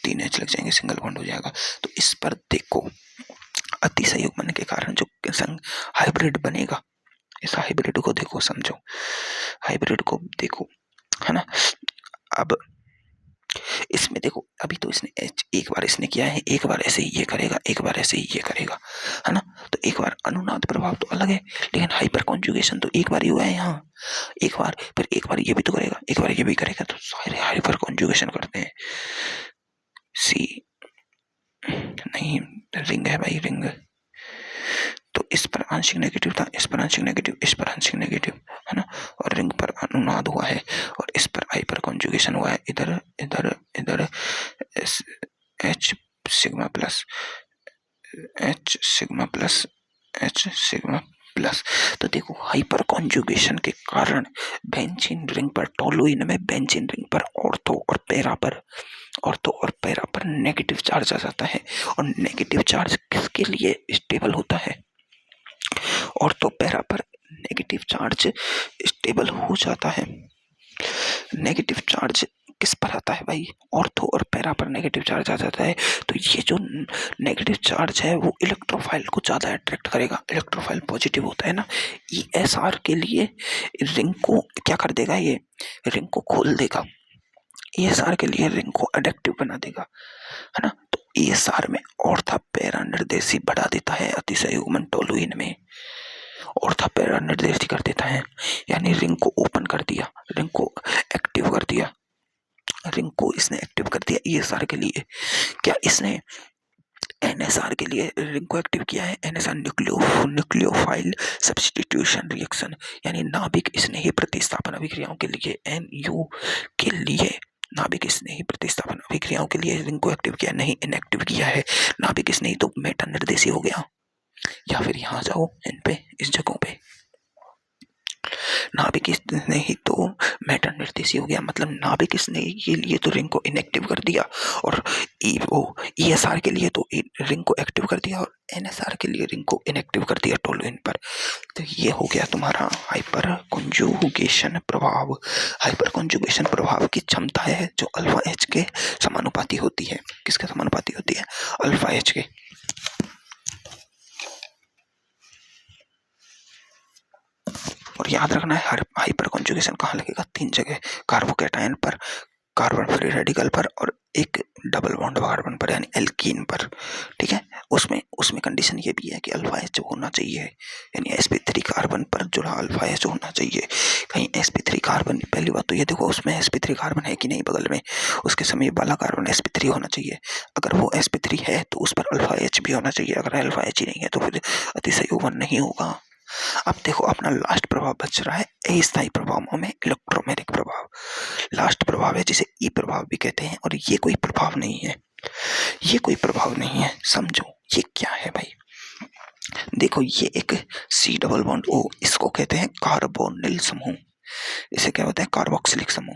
3 H लग जाएंगे, सिंगल बॉन्ड हो जाएगा। तो इस पर देखो अतिसंयुग्मन के कारण जो हाइब्रिड बनेगा, इस हाइब्रिड को देखो, समझो, हाइब्रिड को देखो, है ना। अब इसमें देखो अभी तो इसने H एक बार इसने किया है, एक बार ऐसे ही ये करेगा, एक बार ऐसे ही ये करेगा, है ना, तो एक बार अनुनाद प्रभाव तो अलग है, लेकिन हाइपर कॉन्जुगेशन तो एक बार ही हुआ है यहाँ, एक बार, फिर एक बार ये भी तो करेगा, एक बार ये भी करेगा, तो सारे हाइपर कॉन्जुगेशन करते हैं। C नहीं, रिंग है भाई, रिंग, तो इस पर आंशिक नेगेटिव था, इस पर आंशिक नेगेटिव, इस पर आंशिक नेगेटिव, है ना, और रिंग पर अनुनाद हुआ है, और इस पर हाइपर कॉन्जुगेशन हुआ है, इधर H सिग्मा प्लस, तो देखो हाइपर कॉन्जुगेशन के कारण बेंजीन रिंग पर, टोलुइन में बेंजीन रिंग पर ऑर्थो और पैरा पर नेगेटिव चार्ज आ जाता है, और नेगेटिव चार्ज किसके लिए स्टेबल होता है, ऑर्थो पैरा पर नेगेटिव चार्ज स्टेबल हो जाता है। नेगेटिव चार्ज किस पर आता है भाई, ऑर्थो और पैरा पर नेगेटिव चार्ज आ जाता है, तो ये जो नेगेटिव चार्ज है वो इलेक्ट्रोफाइल को ज्यादा अट्रैक्ट करेगा, इलेक्ट्रोफाइल पॉजिटिव होता है ना, ESR के लिए रिंग को क्या कर देगा, ये रिंग को खोल देगा, ESR के लिए रिंग को एडेक्टिव बना देगा, है ना, तो ESR में ऑर्था पैरा निर्देशी बढ़ा देता है अतिसंयुग्मन टोलुइन में, ऑर्था पैरा निर्देशी कर देता है, यानी रिंग को ओपन कर दिया, रिंग को एक्टिव कर दिया, रिंग को इसने एक्टिव कर दिया ESR के लिए। क्या इसने NSR के लिए रिंग को एक्टिव किया है, NSR न्यूक्लियोफाइल सब्स्टिट्यूशन रिएक्शन, यानी नाभिक स्नेही प्रतिस्थापन अभिक्रियाओं के लिए, NU के लिए नाभिक स्नेही प्रतिस्थापन अभिक्रियाओं के लिए रिंग को एक्टिव किया, नहीं इनएक्टिव किया है। नाभिक स्नेही तो मेटा निर्देशी हो गया, या फिर यहाँ जाओ इन पे, इस जगहों पे, नाभिक स्नेही तो मेटा निर्देशी हो गया, मतलब नाभिक स्नेही के लिए तो रिंग को इनएक्टिव कर दिया, और वो ESR के लिए तो रिंग को एक्टिव कर दिया और NSR के लिए रिंग को इनएक्टिव कर दिया टोलुइन पर। तो ये हो गया तुम्हारा हाइपर कॉन्जुगेशन प्रभाव। हाइपर कॉन्जुगेशन प्रभाव की क्षमता है जो अल्फा H के समानुपाती होती है। किसके समानुपाती होती है? अल्फा H के। और याद रखना है हर हाइपर कॉन्जुगेशन कहाँ लगेगा? 3 जगह, कार्बोकैटायन पर, कार्बन फ्री रेडिकल पर और एक डबल बॉन्ड कार्बन पर यानी एल्कीन पर। ठीक है, उसमें कंडीशन ये भी है कि अल्फा H होना चाहिए, यानी sp3 कार्बन पर जुड़ा अल्फा H होना चाहिए। कहीं sp3 कार्बन, पहली बात तो ये देखो उसमें sp3 कार्बन है कि नहीं बगल में, उसके समय वाला कार्बन sp3 होना चाहिए। अगर वो sp3 है तो उस पर अल्फा H भी होना चाहिए। अगर अल्फा H ही नहीं है तो फिर अतिसंयोजन नहीं होगा। अब देखो अपना लास्ट प्रभाव बच रहा है अस्थायी प्रभावों में इलेक्ट्रोमैग्नेटिक प्रभाव। लास्ट प्रभाव है जिसे ई प्रभाव भी कहते हैं और ये कोई प्रभाव नहीं है, ये कोई प्रभाव नहीं है। समझो ये क्या है भाई। देखो ये एक C डबल बॉन्ड O, इसको कहते हैं कार्बोनिल समूह। इसे क्या होता है? कार्बोक्सिलिक समूह।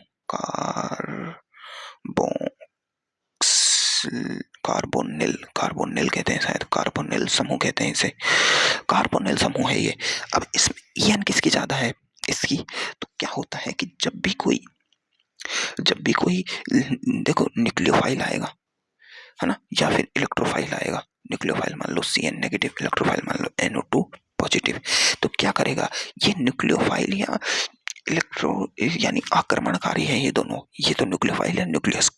कार्बोनिल कहते हैं, शायद कार्बोनिल समूह कहते हैं इसे। कार्बोनिल समूह है ये। अब इसमें EN किसकी ज्यादा है? इसकी। तो क्या होता है कि जब भी कोई देखो न्यूक्लियोफाइल आएगा, है ना, या फिर इलेक्ट्रोफाइल आएगा। न्यूक्लियोफाइल मान लो CN नेगेटिव, इलेक्ट्रोफाइल मान लो NO2 पॉजिटिव। तो क्या करेगा ये न्यूक्लियोफाइल या इलेक्ट्रो यानी आक्रमणकारी है ये दोनों। ये तो न्यूक्लियोफाइल है, न्यूक्लियस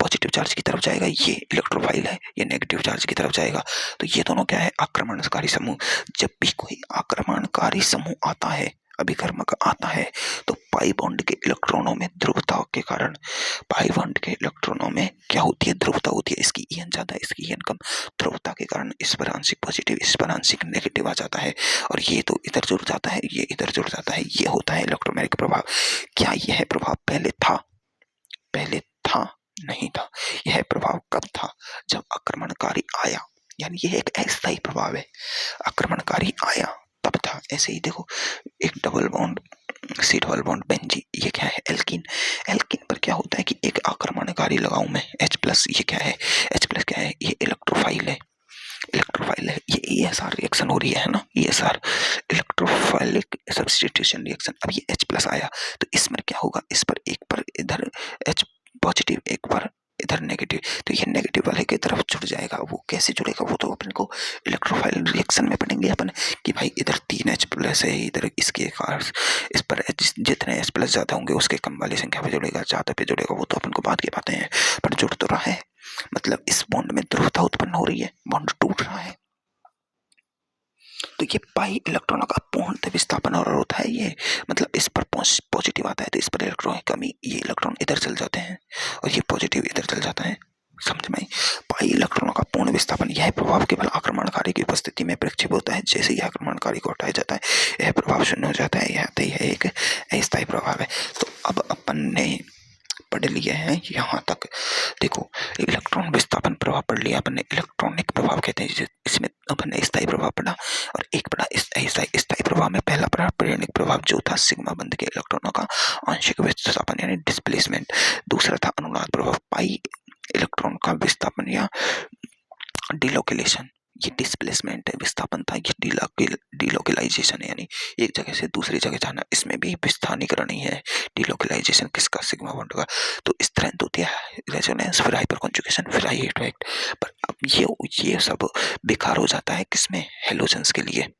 पॉजिटिव चार्ज की तरफ जाएगा, ये इलेक्ट्रोफाइल है, ये नेगेटिव चार्ज की तरफ जाएगा। तो ये दोनों क्या है? आक्रमणकारी समूह। जब भी कोई आक्रमणकारी समूह आता है, अभिकर्मक आता है, तो पाई बॉन्ड के इलेक्ट्रॉनों में ध्रुवता के कारण, पाई बॉन्ड के इलेक्ट्रॉनों में क्या होती है? ध्रुवता होती है। इसकी EN ज्यादा, इसकी EN कम। ध्रुवता के कारण इस पर आंशिक पॉजिटिव, इस पर आंशिक नेगेटिव आ जाता है और ये तो इधर जुड़ जाता है, ये इधर जुड़ जाता है। ये होता है इलेक्ट्रोमैग्नेटिक प्रभाव। क्या यह प्रभाव पहले था? पहले था नहीं था। यह प्रभाव कब था? जब आक्रमणकारी आया, यानी यह एक अस्थायी प्रभाव है। आक्रमणकारी आया तब था। ऐसे ही देखो एक double bond C double bond benzene, ये क्या है? एल्कीन। एल्कीन पर क्या होता है कि एक आक्रमणकारी लगाऊं मैं H+, ये क्या है? H+ क्या है? ये इलेक्ट्रोफाइल है, इलेक्ट्रोफाइल है। ये ESR रिएक्शन हो रही है ना, ESR इलेक्ट्रोफाइलिक सब्स्टिट्यूशन रिएक्शन। अब ये H+ आया तो इसमें क्या होगा? इस पर एक पर इधर H पॉजिटिव, एक पर इधर नेगेटिव, तो ये नेगेटिव वाले की तरफ जुड़ जाएगा। वो कैसे जुड़ेगा? वो तो अपन को इलेक्ट्रोफाइल रिएक्शन में पढ़ेंगे अपन कि भाई इधर 3 H+ है, इधर इसके इस पर जितने H+ ज्यादा होंगे उसके कम वाली संख्या पे जुड़ेगा, ज्यादा पे जुड़ेगा। वो तो अपन को बात की बातें हैं, पर जुड़ तो रहा है। मतलब इस बॉन्ड में ध्रुवता उत्पन्न हो रही है, बॉन्ड टूट रहा है। तो ये पाई इलेक्ट्रॉनों का पूर्णतः विस्थापन और होता है ये। मतलब इस पर पॉजिटिव आता है तो इस पर इलेक्ट्रॉन की कमी, ये इलेक्ट्रॉन इधर चल जाते हैं और ये पॉजिटिव इधर चल जाता है। समझ में? पाई इलेक्ट्रॉनों का पूर्ण विस्थापन। यह प्रभाव केवल आक्रमणकारी की उपस्थिति में प्रक्षेप होता है। जैसे ही आक्रमणकारी को हटाया जाता है यह प्रभाव शून्य हो जाता है। यह एक अस्थायी प्रभाव है। तो अब अपन ने पढ़ लिए हैं यहाँ तक। देखो इलेक्ट्रॉन विस्थापन प्रभाव पढ़ लिया अपन ने, इलेक्ट्रॉनिक प्रभाव कहते हैं। इसमें अपन ने स्थायी प्रभाव पढ़ा और एक पढ़ा स्थायी प्रभाव में पहला पढ़ा प्रेरणिक प्रभाव जो था सिग्मा बंध के इलेक्ट्रॉनों का आंशिक विस्थापन यानी डिस्प्लेसमेंट। दूसरा था अनुनाद प्रभाव, पाई इलेक्ट्रॉन का विस्थापन या डिलोकेलेशन। ये डिस्प्लेसमेंट है, विस्थापन था। ये डिलोकेलाइजेशन है यानी एक जगह से दूसरी जगह जाना। इसमें भी विस्थानीकरण ही है। डिलोकेलाइजेशन किसका? सिग्मा बॉन्ड का। तो स्ट्रेंथ होती है रेजोनेंस, फिर हाइपर कॉन्जुगेशन, फिर हाई इफेक्ट। पर अब ये सब बेकार हो जाता है किसमें? हेलोजेंस के लिए।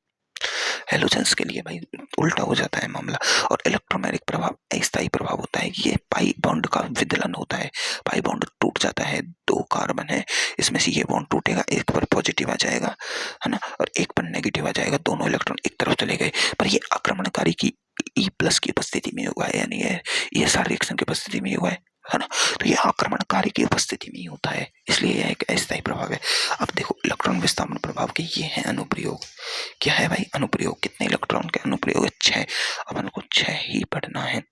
हेलोजेंस के लिए भाई उल्टा हो जाता है मामला। और इलेक्ट्रोमैग्नेटिक प्रभाव अस्थायी प्रभाव होता है। ये पाई बॉन्ड का विदलन होता है, पाई बॉन्ड टूट जाता है। 2 कार्बन है, इसमें से ये बॉन्ड टूटेगा, एक पर पॉजिटिव आ जाएगा, है ना, और एक पर नेगेटिव आ जाएगा। दोनों इलेक्ट्रॉन एक तरफ चले गए। पर ये आक्रमणकारी की E+ की उपस्थिति में हुआ है, यानी ये सारे रिएक्शन की उपस्थिति में हुआ है ना। तो ये आक्रमणकारी की उपस्थिति में ही होता है, इसलिए यह एक अस्थायी प्रभाव है। अब देखो इलेक्ट्रॉन विस्थापन प्रभाव के ये है अनुप्रयोग। क्या है भाई? अनुप्रयोग। कितने इलेक्ट्रॉन के अनुप्रयोग है? 6। अपन को 6 ही पढ़ना है।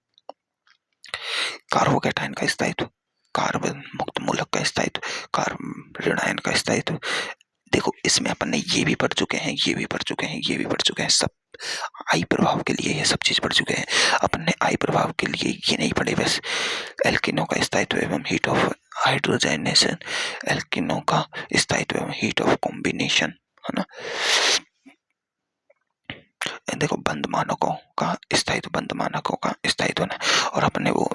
कार्बोकैटायन का स्थायित्व, कार्बन मुक्त मूलक का स्थायित्व, कार्बन ऋण आयन का स्थायित्व। देखो इसमें अपन ने ये भी पढ़ चुके हैं, ये भी पढ़ चुके हैं, ये भी पढ़ चुके हैं। सब आई प्रभाव के लिए ये सब चीज पढ़ चुके हैं। अपन ने आई प्रभाव के लिए ये नहीं पढ़े बस एल्किनो का स्थायित्व एवं हीट ऑफ हाइड्रोजनेशन, एल्किनो का स्थायित्व एवं हीट ऑफ कॉम्बिनेशन, है ना। देखो बंद मानकों का स्थायित्व, बंद मानकों का स्थायित्व ना, और अपने वो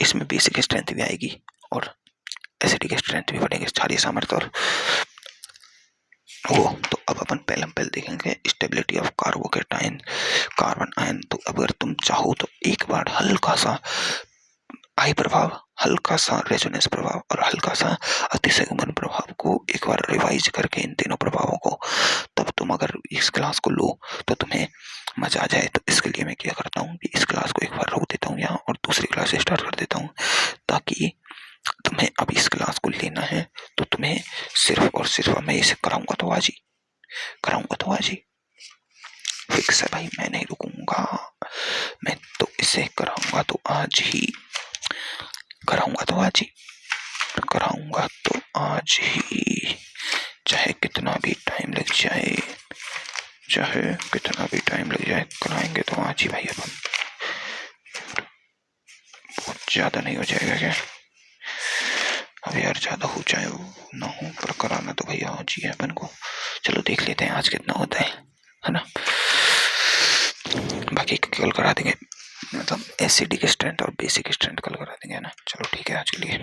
इसमें बेसिक स्ट्रेंथ भी आएगी और एसिडिक स्ट्रेंथ भी बढ़ेगी, क्षारीय सामर्थ्य और वो। तो अब अपन पहले देखेंगे stability of carbocation, carbon ion. तो अगर तुम चाहो तो एक बार हल्का सा आई प्रभाव, हल्का सा रेजोनेंस प्रभाव और हल्का सा अतिसंगमन प्रभाव को एक बार रिवाइज करके इन तीनों प्रभावों को, तब तुम अगर इस क्लास को लो तो तुम्हें मजा आ जाए। तो इसके लिए मैं क्या करता हूँ कि इस क्लास को एक बार रोक देता हूँ यहाँ और दूसरी क्लास स्टार्ट कर देता हूँ, ताकि तुम्हें अब इस क्लास को लेना है तो तुम्हें सिर्फ और सिर्फ मैं इसे कराऊंगा तो आज ही, कराऊंगा तो आज ही फिक्स है भाई, मैं नहीं रुकूंगा, मैं तो इसे कराऊंगा तो आज ही, कराऊंगा तो आज ही, कराऊंगा तो आज ही, चाहे कितना भी टाइम लग जाए, चाहे कितना भी टाइम लग जाए, कराएंगे तो आज ही भाई। अपन बहुत ज्यादा नहीं हो जाएगा क्या? अब यार ज्यादा हो चाहे वो ना हो, पर कराना तो भैया आज ही है अपन को। चलो देख लेते हैं आज कितना होता है ना। बाकी कल करा देंगे, मतलब एसिडिक स्ट्रेंथ और बेसिक स्ट्रेंथ कल करा देंगे ना। चलो ठीक है आज के लिए।